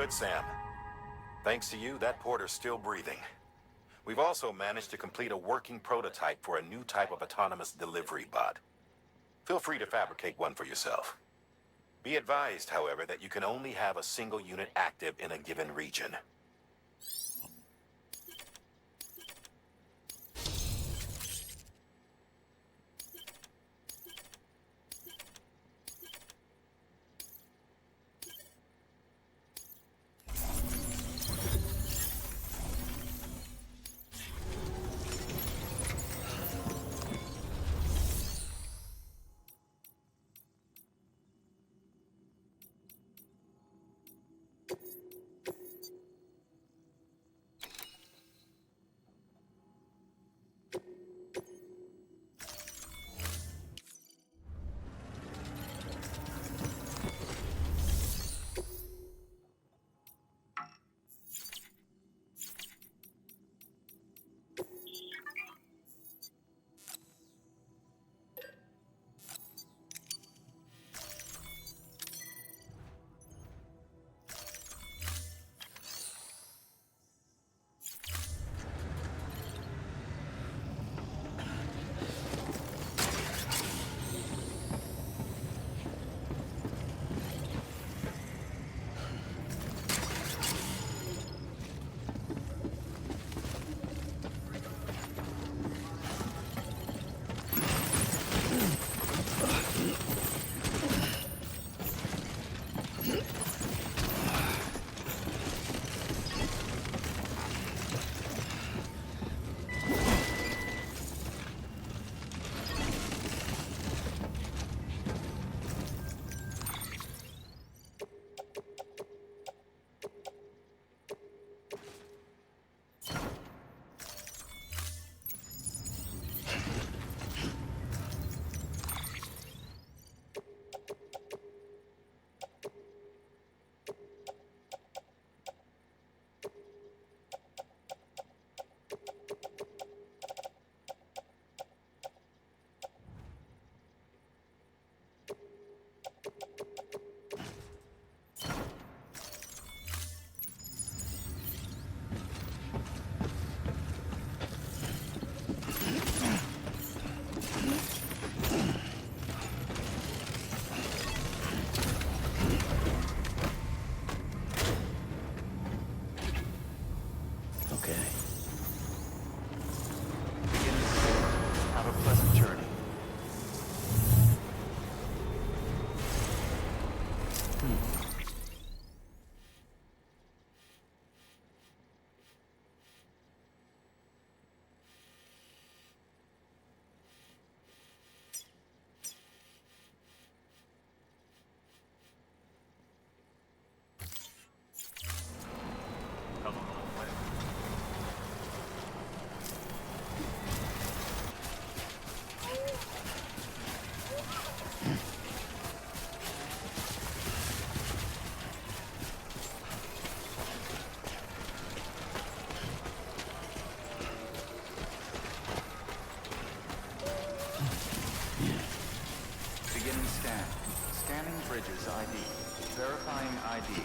good, Sam. Thanks to you, that porter's still breathing. We've also managed to complete a working prototype for a new type of autonomous delivery bot. Feel free to fabricate one for yourself. Be advised, however, that you can only have a single unit active in a given region. Bridges ID. Verifying ID.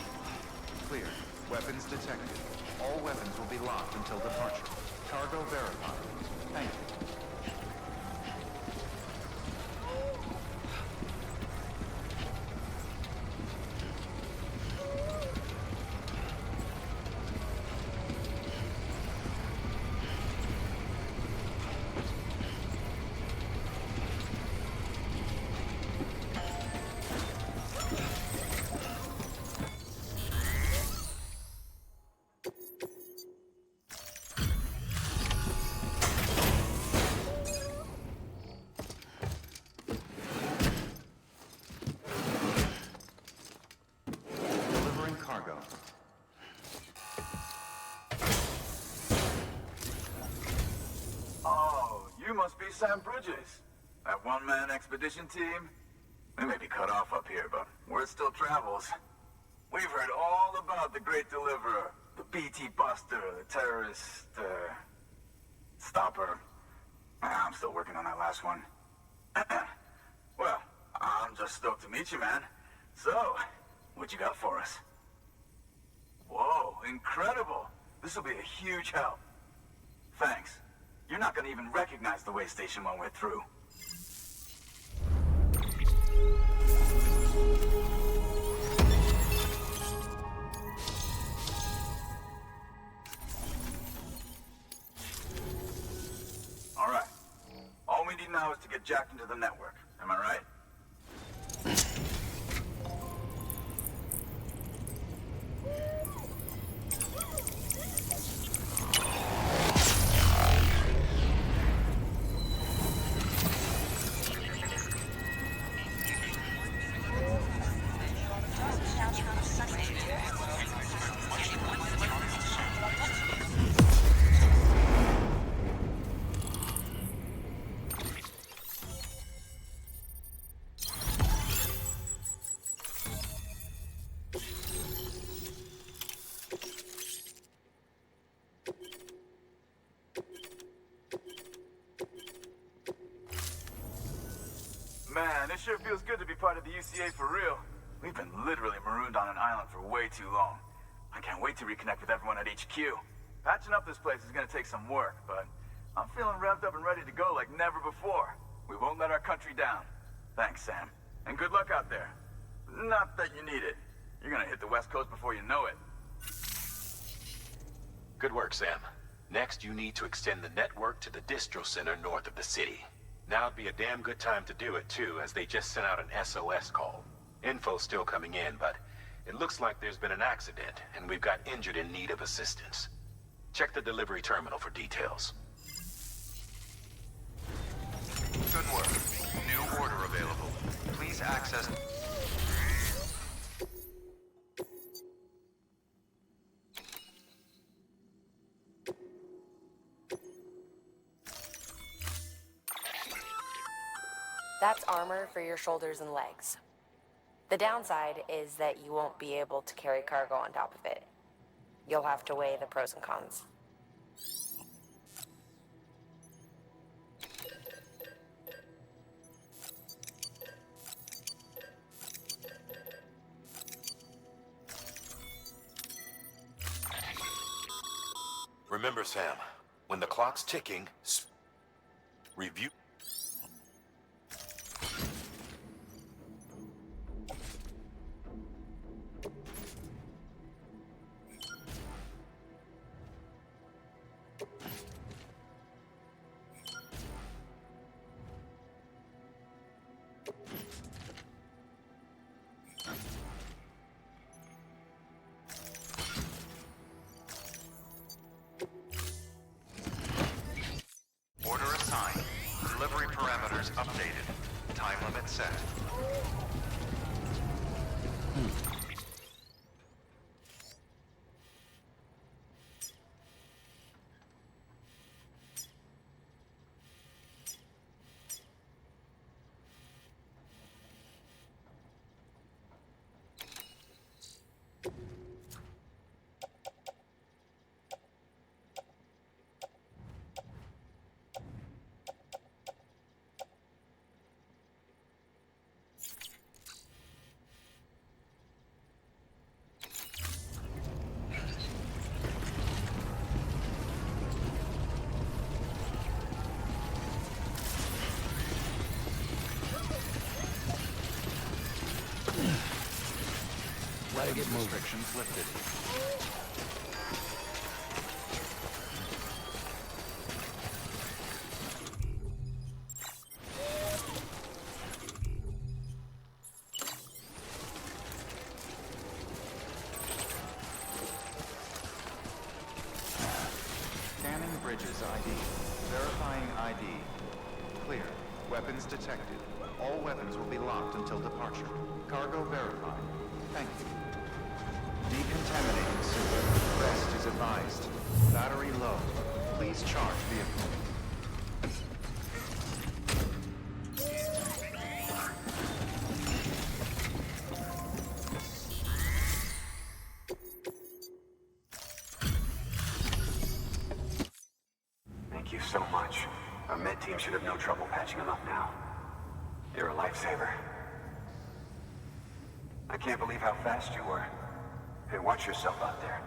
Clear. Weapons detected. All weapons will be locked until departure. Cargo verified. Thank you. Sam Bridges, that one-man expedition team. We may be cut off up here, but word still travels. We've heard all about the Great Deliverer, the BT Buster, the terrorist, stopper. I'm still working on that last one. Well, I'm just stoked to meet you, man. So, what you got for us? incredible. This will be a huge help. Thanks. You're not gonna even recognize the way station when we're through. All right. All we need now is to get jacked into the network. Am I right? Man, it sure feels good to be part of the UCA for real. We've been literally marooned on an island for way too long. I can't wait to reconnect with everyone at HQ. Patching up this place is gonna take some work, but I'm feeling revved up and ready to go like never before. We won't let our country down. Thanks, Sam. And good luck out there. Not that you need it. You're gonna hit the West Coast before you know it. Good work, Sam. Next, you need to extend the network to the distro center north of the city. Now'd be a damn good time to do it, too, as they just sent out an SOS call. Info's still coming in, but it looks like there's been an accident, and we've got injured in need of assistance. Check the delivery terminal for details. Good work. New order available. Please access... That's armor for your shoulders and legs. The downside is that you won't be able to carry cargo on top of it. You'll have to weigh the pros and cons. Remember, Sam, when the clock's ticking, review... Order assigned. Delivery parameters updated. Time limit set. Gotta get moving. Restrictions lifted. Scanning bridges ID. Verifying ID. Clear. Weapons detected. All weapons will be locked until departure. Cargo verified. Thank you. Decontaminating suit. Rest is advised. Battery low. Please charge vehicle. Thank you so much. Our med team should have no trouble patching him up now. You're a lifesaver. I can't believe how fast you were. Hey, watch yourself out there.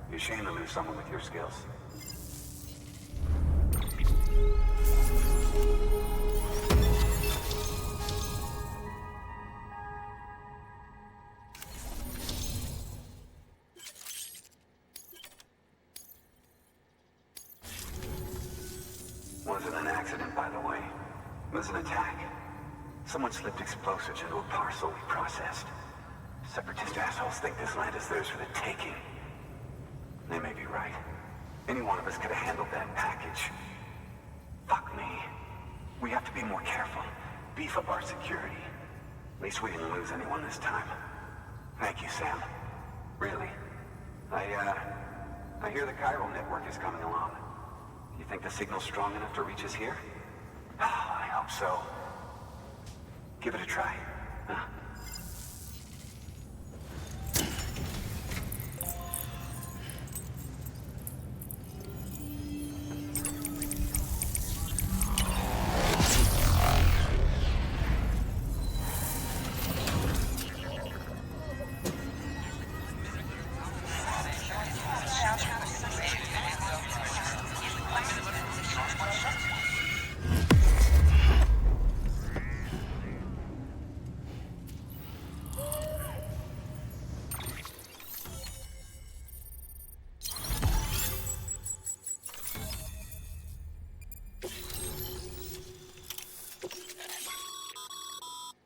You're ashamed to lose someone with your skills. Wasn't an accident, by the way. It was an attack. Someone slipped explosives into a parcel we processed. Separatist assholes think this land is theirs for the taking. They may be right. Any one of us could have handled that package. Fuck me. We have to be more careful. Beef up our security. At least we didn't lose anyone this time. Thank you, Sam. Really. I hear the chiral network is coming along. You think the signal's strong enough to reach us here? Oh, I hope so. Give it a try, huh?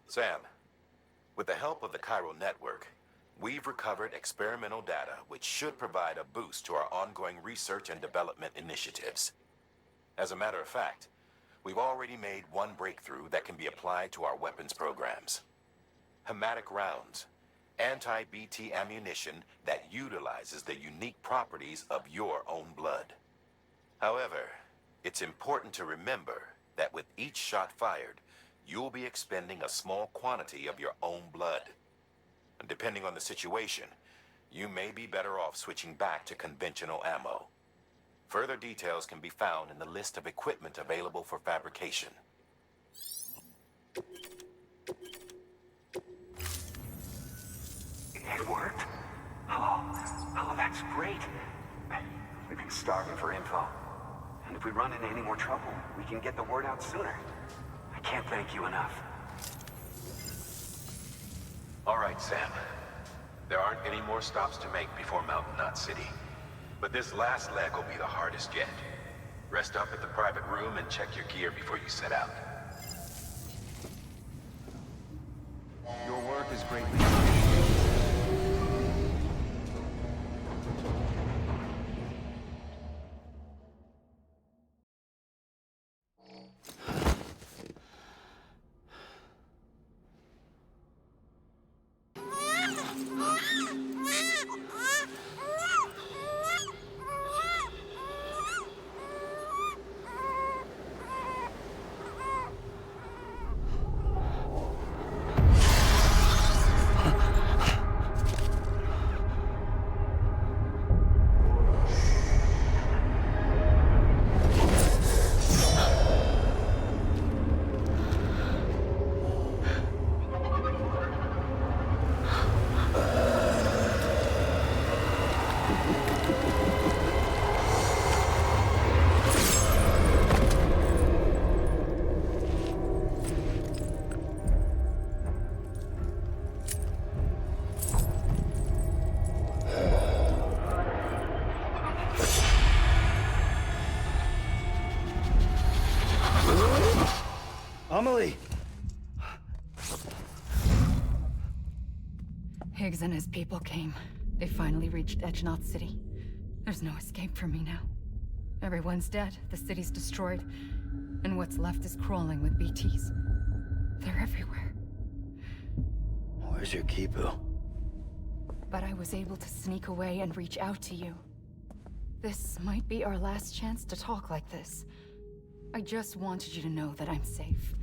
Sam, with the help of the chiral network, we've recovered experimental data which should provide a boost to our ongoing research and development initiatives. As a matter of fact, we've already made one breakthrough that can be applied to our weapons programs. Hematic rounds, anti-BT ammunition that utilizes the unique properties of your own blood. However, it's important to remember that with each shot fired, you'll be expending a small quantity of your own blood. And depending on the situation, you may be better off switching back to conventional ammo. Further details can be found in the list of equipment available for fabrication. It worked? Oh, that's great. We've been starving for info. And if we run into any more trouble, we can get the word out sooner. I can't thank you enough. All right, Sam. There aren't any more stops to make before Mountain Knot City. But this last leg will be the hardest yet. Rest up at the private room and check your gear before you set out. Your work is greatly Amelie! Higgs and his people came. They finally reached Edge Knot City. There's no escape for me now. Everyone's dead, the city's destroyed, and what's left is crawling with BTs. They're everywhere. Where's your Kipu? But I was able to sneak away and reach out to you. This might be our last chance to talk like this. I just wanted you to know that I'm safe.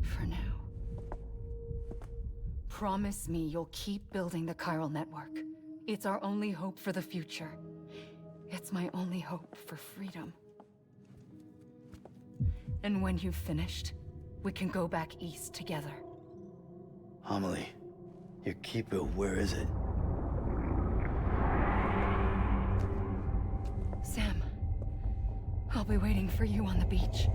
For now. Promise me you'll keep building the chiral network. It's our only hope for the future. It's my only hope for freedom. And when you've finished, we can go back east together. Amelie, your Kipu, where is it? be waiting for you on the beach.